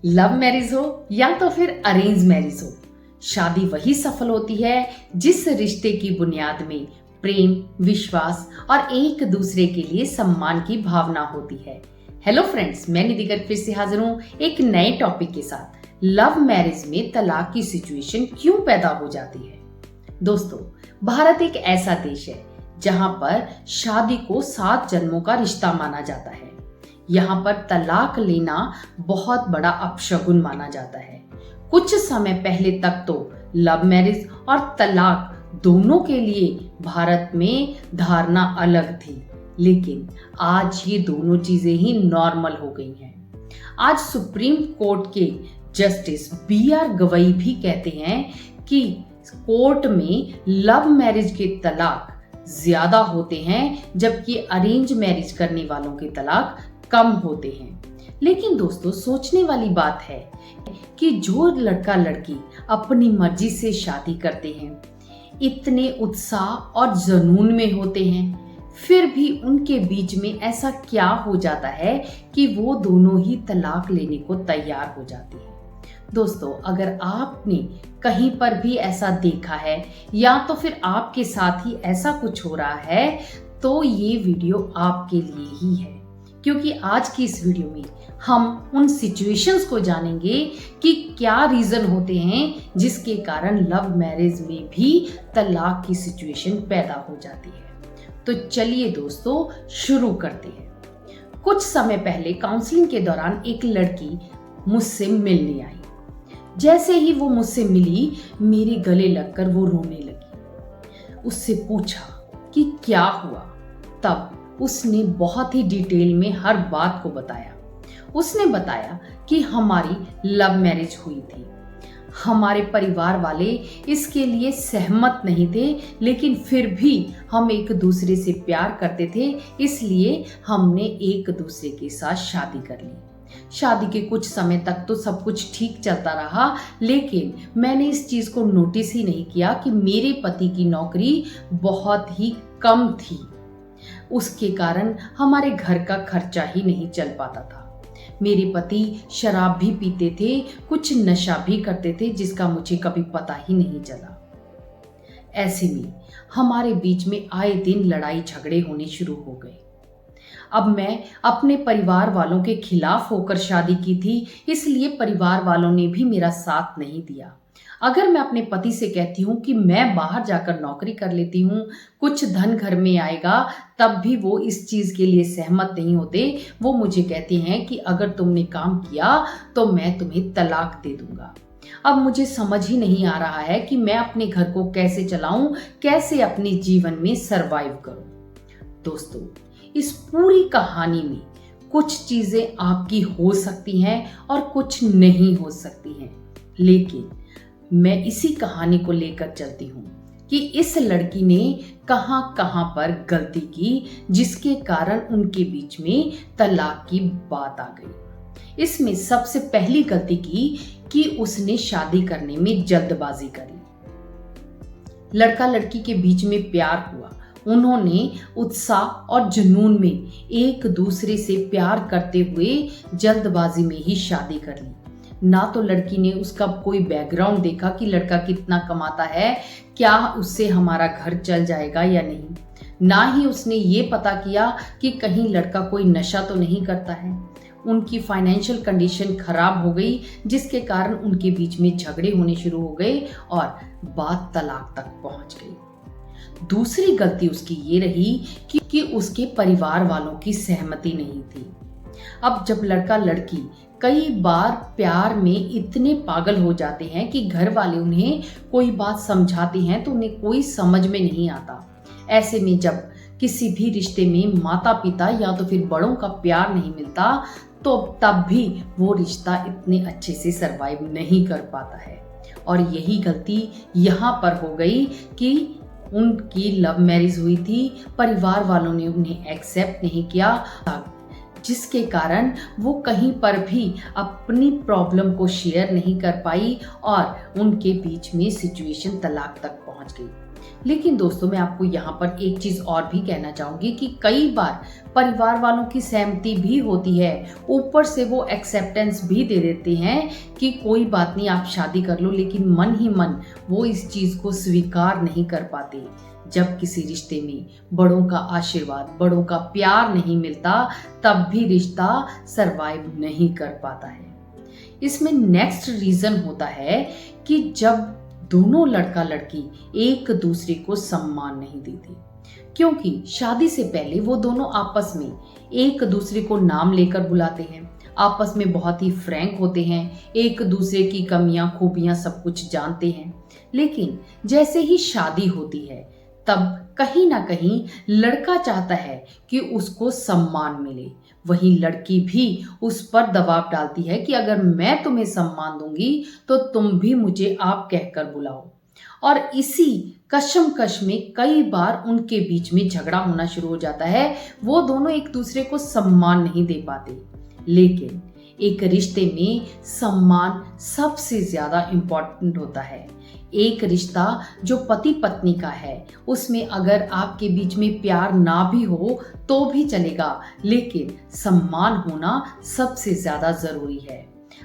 Love marriage हो या तो फिर अरेंज मैरिज हो, शादी वही सफल होती है जिस रिश्ते की बुनियाद में प्रेम, विश्वास और एक दूसरे के लिए सम्मान की भावना होती है। हेलो फ्रेंड्स, मैं निधि गर्ग फिर से हाजिर हूँ एक नए टॉपिक के साथ। लव मैरिज में तलाक की सिचुएशन क्यों पैदा हो जाती है? दोस्तों, भारत एक ऐसा देश है जहाँ पर शादी को 7 जन्मों का रिश्ता माना जाता है। यहाँ पर तलाक लेना बहुत बड़ा अपशगुन माना जाता है। कुछ समय पहले तक तो लव मैरिज और तलाक दोनों के लिए भारत में धारणा अलग थी, लेकिन आज ये दोनों चीजें ही नॉर्मल हो गई हैं। आज सुप्रीम कोर्ट के जस्टिस BR गवई भी कहते हैं कि कोर्ट में लव मैरिज के तलाक ज्यादा होते हैं, जबकि अरेंज मैरिज करने वालों के तलाक कम होते हैं। लेकिन दोस्तों, सोचने वाली बात है कि जो लड़का लड़की अपनी मर्जी से शादी करते हैं, इतने उत्साह और जुनून में होते हैं, फिर भी उनके बीच में ऐसा क्या हो जाता है कि वो दोनों ही तलाक लेने को तैयार हो जाते हैं। दोस्तों, अगर आपने कहीं पर भी ऐसा देखा है या तो फिर आपके साथ ही ऐसा कुछ हो रहा है, तो ये वीडियो आपके लिए ही है, क्योंकि आज की इस वीडियो में हम उन सिचुएशंस को जानेंगे कि क्या रीजन होते हैं जिसके कारण लव मैरिज में भी तलाक की सिचुएशन पैदा हो जाती है। तो चलिए दोस्तों, शुरू करते हैं। कुछ समय पहले काउंसलिंग के दौरान एक लड़की मुझसे मिलने आई। जैसे ही वो मुझसे मिली, मेरे गले लगकर वो रोने लगी। उससे पूछा कि क्या हुआ। तब उसने बहुत ही डिटेल में हर बात को बताया। उसने बताया कि हमारी लव मैरिज हुई थी। हमारे परिवार वाले इसके लिए सहमत नहीं थे, लेकिन फिर भी हम एक दूसरे से प्यार करते थे, इसलिए हमने एक दूसरे के साथ शादी कर ली। शादी के कुछ समय तक तो सब कुछ ठीक चलता रहा, लेकिन मैंने इस चीज को नोटिस ही नहीं किया कि मेरे पति की नौकरी बहुत ही कम थी। उसके कारण हमारे घर का खर्चा ही नहीं चल पाता था। मेरे पति शराब भी पीते थे, कुछ नशा भी करते थे, जिसका मुझे कभी पता ही नहीं चला। ऐसे में हमारे बीच में आए दिन लड़ाई झगड़े होने शुरू हो गए। अब मैं अपने परिवार वालों के खिलाफ होकर शादी की थी, इसलिए परिवार वालों ने भी मेरा साथ नहीं दिया। अगर मैं अपने पति से कहती हूँ कि मैं बाहर जाकर नौकरी कर लेती हूँ, कुछ धन घर में आएगा, तब भी वो इस चीज़ के लिए सहमत नहीं होते। वो मुझे कहते हैं कि अगर तुमने काम किया तो मैं तुम्हें तलाक दे दूंगा। अब मुझे समझ ही नहीं आ रहा है कि मैं अपने घर को कैसे चलाऊं, कैसे अपने जीवन में सरवाइव करूं। दोस्तों, इस पूरी कहानी में कुछ चीजें आपकी हो सकती हैं और कुछ नहीं हो सकती हैं, लेकिन मैं इसी कहानी को लेकर चलती हूँ कि इस लड़की ने कहां कहां पर गलती की, जिसके कारण उनके बीच में तलाक की बात आ गई। इसमें सबसे पहली गलती की कि उसने शादी करने में जल्दबाजी करी। लड़का लड़की के बीच में प्यार हुआ, उन्होंने उत्साह और जुनून में एक दूसरे से प्यार करते हुए जल्दबाजी में ही शादी कर ली। ना तो लड़की ने उसका कोई बैकग्राउंड देखा कि लड़का कितना कमाता है, क्या उससे हमारा घर चल जाएगा या नहीं। ना ही उसने ये पता किया कि कहीं लड़का कोई नशा तो नहीं करता है। उनकी फाइनेंशियल कंडीशन खराब हो गई, जिसके कारण उनके बीच में झगड़े होने शुरू हो गए और बात तलाक तक पहुंच गई। दूसरी गलती उसकी ये रही कि उसके परिवार वालों की सहमति नहीं थी। अब जब लड़का लड़की कई बार प्यार में इतने पागल हो जाते हैं कि घर वाले उन्हें कोई बात समझाते हैं तो उन्हें कोई समझ में नहीं आता। ऐसे में जब किसी भी रिश्ते में माता पिता या तो फिर बड़ों का प्यार नहीं मिलता, तो तब भी वो रिश्ता इतने अच्छे से सरवाइव नहीं कर पाता है। और यही गलती यहाँ पर हो गई कि उनकी लव मैरिज हुई थी, परिवार वालों ने उन्हें एक्सेप्ट नहीं किया, जिसके कारण वो कहीं पर भी अपनी प्रॉब्लम को शेयर नहीं कर पाई और उनके बीच में सिचुएशन तलाक तक पहुंच गई। लेकिन दोस्तों, मैं आपको यहाँ पर एक चीज और भी कहना चाहूंगी कि कई बार परिवार वालों की सहमति भी होती है, ऊपर से वो एक्सेप्टेंस भी दे देते हैं कि कोई बात नहीं, आप शादी कर लो, लेकिन मन ही मन वो इस चीज को स्वीकार नहीं कर पाते। जब किसी रिश्ते में बड़ों का आशीर्वाद, बड़ों का प्यार नहीं मिलता, तब भी रिश्ता सरवाइव नहीं कर पाता है। इसमें नेक्स्ट रीजन होता है कि जब दोनों लड़का लड़की एक दूसरे को सम्मान नहीं देते, क्योंकि शादी से पहले वो दोनों आपस में एक दूसरे को नाम लेकर बुलाते हैं, आपस में बहुत ही फ्रैंक होते हैं, एक दूसरे की कमियां खूबियां सब कुछ जानते हैं। लेकिन जैसे ही शादी होती है, तब कहीं ना कहीं लड़का चाहता है कि उसको सम्मान मिले, वहीं लड़की भी उस पर दबाव डालती है कि अगर मैं तुम्हें सम्मान दूंगी तो तुम भी मुझे आप कहकर बुलाओ। और इसी कशमकश में कई बार उनके बीच में झगड़ा होना शुरू हो जाता है, वो दोनों एक दूसरे को सम्मान नहीं दे पाते। लेकिन एक रिश्ते में सम्मान सबसे ज्यादा इम्पोर्टेंट होता है। एक रिश्ता जो पति पत्नी का है, उसमें अगर आपके बीच में प्यार ना भी हो तो भी चलेगा, लेकिन सम्मान होना सबसे ज्यादा जरूरी है।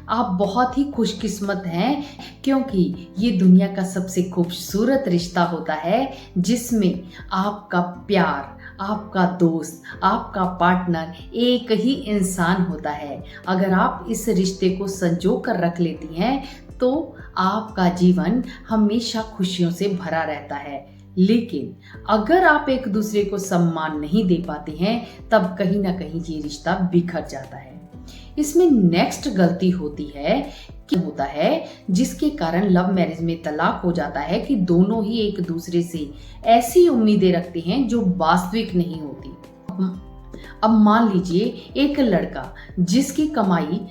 आप बहुत ही खुशकिस्मत हैं, क्योंकि ये दुनिया का सबसे खूबसूरत रिश्ता होता है जिसमें आपका प्यार, आपका दोस्त, आपका पार्टनर एक ही इंसान होता है। अगर आप इस रिश्ते को संजो कर रख लेती हैं तो आपका जीवन हमेशा खुशियों से भरा रहता है। लेकिन अगर आप एक दूसरे को सम्मान नहीं दे पाते हैं, तब कहीं ना कहीं ये रिश्ता बिखर जाता है। इसमें नेक्स्ट गलती होती है कि होता है जिसके कारण लव मैरिज में तलाक हो जाता है कि दोनों ही एक दूसरे से ऐसी उम्मीदें रखते हैं जो वास्तविक नहीं होती। अब मान लीजिए एक लड़का जिसकी कमाई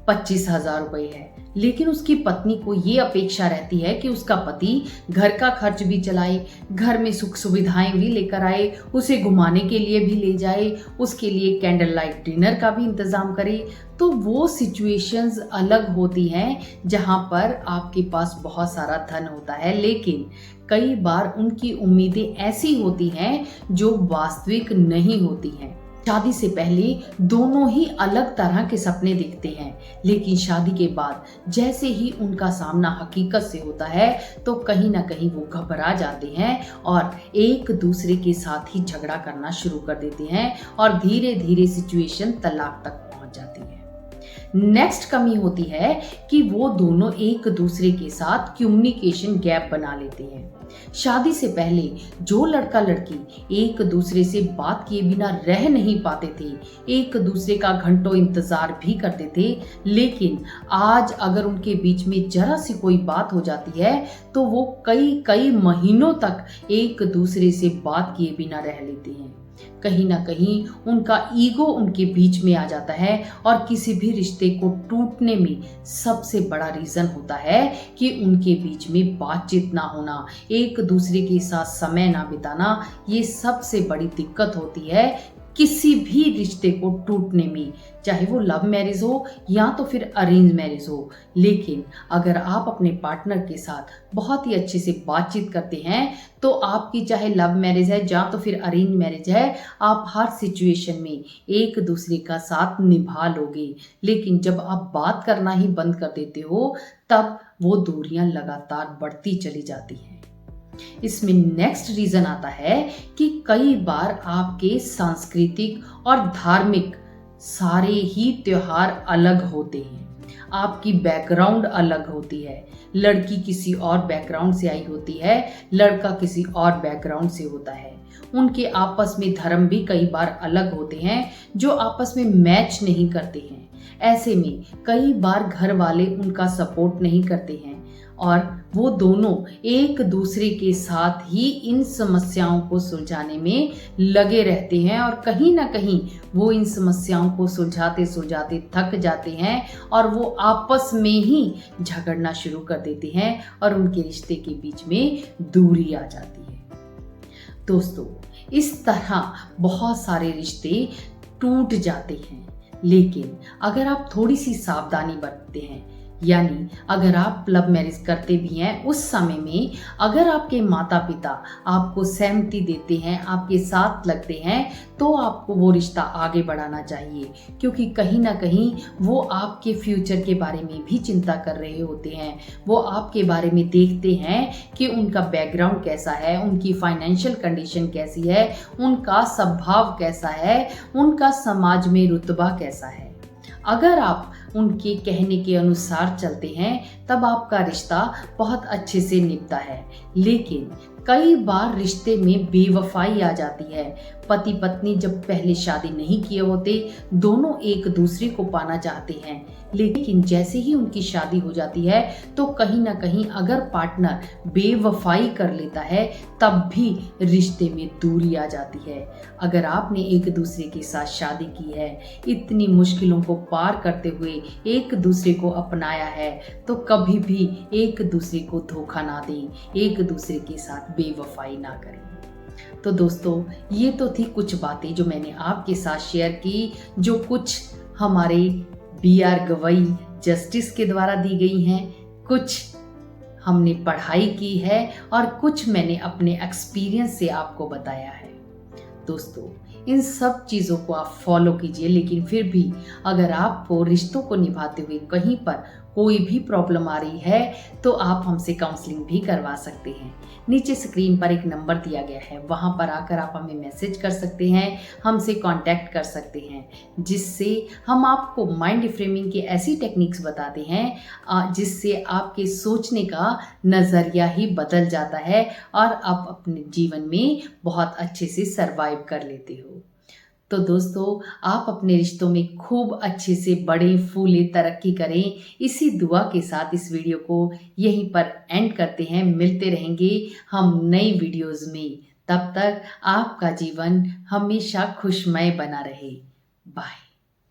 25,000 रुपए है, लेकिन उसकी पत्नी को ये अपेक्षा रहती है कि उसका पति घर का खर्च भी चलाए, घर में सुख सुविधाएं भी लेकर आए, उसे घुमाने के लिए भी ले जाए, उसके लिए कैंडल लाइट डिनर का भी इंतजाम करे। तो वो सिचुएशंस अलग होती हैं जहां पर आपके पास बहुत सारा धन होता है, लेकिन कई बार उनकी उम्मीदें ऐसी होती हैं जो वास्तविक नहीं होती हैं। शादी से पहले दोनों ही अलग तरह के सपने देखते हैं, लेकिन शादी के बाद जैसे ही उनका सामना हकीकत से होता है तो कहीं ना कहीं वो घबरा जाते हैं और एक दूसरे के साथ ही झगड़ा करना शुरू कर देते हैं और धीरे धीरे सिचुएशन तलाक तक पहुंच जाती है। नेक्स्ट कमी होती है कि वो दोनों एक दूसरे के साथ कम्युनिकेशन गैप बना लेते हैं। शादी से पहले जो लड़का लड़की एक दूसरे से बात किए बिना रह नहीं पाते थे, एक दूसरे का घंटों इंतजार भी करते थे, लेकिन आज अगर उनके बीच में जरा सी कोई बात हो जाती है तो वो कई कई महीनों तक एक दूसरे से बात किए बिना रह लेते हैं। कहीं ना कहीं उनका ईगो उनके बीच में आ जाता है और किसी भी रिश्ते को टूटने में सबसे बड़ा रीजन होता है कि उनके बीच में बातचीत ना होना, एक दूसरे के साथ समय ना बिताना। ये सबसे बड़ी दिक्कत होती है किसी भी रिश्ते को टूटने में, चाहे वो लव मैरिज हो या तो फिर अरेंज मैरिज हो। लेकिन अगर आप अपने पार्टनर के साथ बहुत ही अच्छे से बातचीत करते हैं तो आपकी चाहे लव मैरिज है या तो फिर अरेंज मैरिज है, आप हर सिचुएशन में एक दूसरे का साथ निभा लोगे। लेकिन जब आप बात करना ही बंद कर देते हो, तब वो दूरियां लगातार बढ़ती चली जाती हैं। इसमें नेक्स्ट रीजन आता है कि कई बार आपके सांस्कृतिक और धार्मिक सारे ही त्योहार अलग होते हैं, आपकी बैकग्राउंड अलग होती है। लड़की किसी और बैकग्राउंड से आई होती है, लड़का किसी और बैकग्राउंड से होता है। उनके आपस में धर्म भी कई बार अलग होते हैं जो आपस में मैच नहीं करते हैं। ऐसे में कई बार घर वाले उनका सपोर्ट नहीं करते हैं और वो दोनों एक दूसरे के साथ ही इन समस्याओं को सुलझाने में लगे रहते हैं और कहीं ना कहीं वो इन समस्याओं को सुलझाते सुलझाते थक जाते हैं और वो आपस में ही झगड़ना शुरू कर देते हैं और उनके रिश्ते के बीच में दूरी आ जाती है। दोस्तों, इस तरह बहुत सारे रिश्ते टूट जाते हैं, लेकिन अगर आप थोड़ी सी सावधानी बरतते हैं, यानी अगर आप लव मैरिज करते भी हैं, उस समय में अगर आपके माता पिता आपको सहमति देते हैं, आपके साथ लगते हैं, तो आपको वो रिश्ता आगे बढ़ाना चाहिए, क्योंकि कहीं ना कहीं वो आपके फ्यूचर के बारे में भी चिंता कर रहे होते हैं। वो आपके बारे में देखते हैं कि उनका बैकग्राउंड कैसा है, उनकी फाइनेंशियल कंडीशन कैसी है, उनका स्वभाव कैसा है, उनका समाज में रुतबा कैसा है। अगर आप उनके कहने के अनुसार चलते हैं तब आपका रिश्ता बहुत अच्छे से निभता है। लेकिन कई बार रिश्ते में बेवफाई आ जाती है। पति पत्नी जब पहले शादी नहीं किए होते, दोनों एक दूसरे को पाना चाहते हैं, लेकिन जैसे ही उनकी शादी हो जाती है तो कहीं ना कहीं अगर पार्टनर बेवफाई कर लेता है तब भी रिश्ते में दूरी आ जाती है। अगर आपने एक दूसरे के साथ शादी की है, इतनी मुश्किलों को पार करते हुए एक दूसरे को अपनाया है, तो कभी भी एक दूसरे को धोखा ना दें, एक दूसरे के साथ बेवफाई ना करें। तो दोस्तों, ये तो थी कुछ बातें जो मैंने आपके साथ शेयर की, जो कुछ हमारे BR गवई जस्टिस के द्वारा दी गई हैं, कुछ हमने पढ़ाई की है और कुछ मैंने अपने एक्सपीरियंस से आपको बताया है। दोस्तों, इन सब चीज़ों को आप फॉलो कीजिए, लेकिन फिर भी अगर आपको रिश्तों को निभाते हुए कहीं पर कोई भी प्रॉब्लम आ रही है तो आप हमसे काउंसलिंग भी करवा सकते हैं। नीचे स्क्रीन पर एक नंबर दिया गया है, वहां पर आकर आप हमें मैसेज कर सकते हैं, हमसे कांटेक्ट कर सकते हैं, जिससे हम आपको माइंड रिफ्रेमिंग की ऐसी टेक्निक्स बताते हैं जिससे आपके सोचने का नज़रिया ही बदल जाता है और आप अपने जीवन में बहुत अच्छे से सरवाइव कर लेते हो। तो दोस्तों, आप अपने रिश्तों में खूब अच्छे से बड़े फूले तरक्की करें, इसी दुआ के साथ इस वीडियो को यहीं पर एंड करते हैं। मिलते रहेंगे हम नई वीडियोस में। तब तक आपका जीवन हमेशा खुशमय बना रहे। बाय।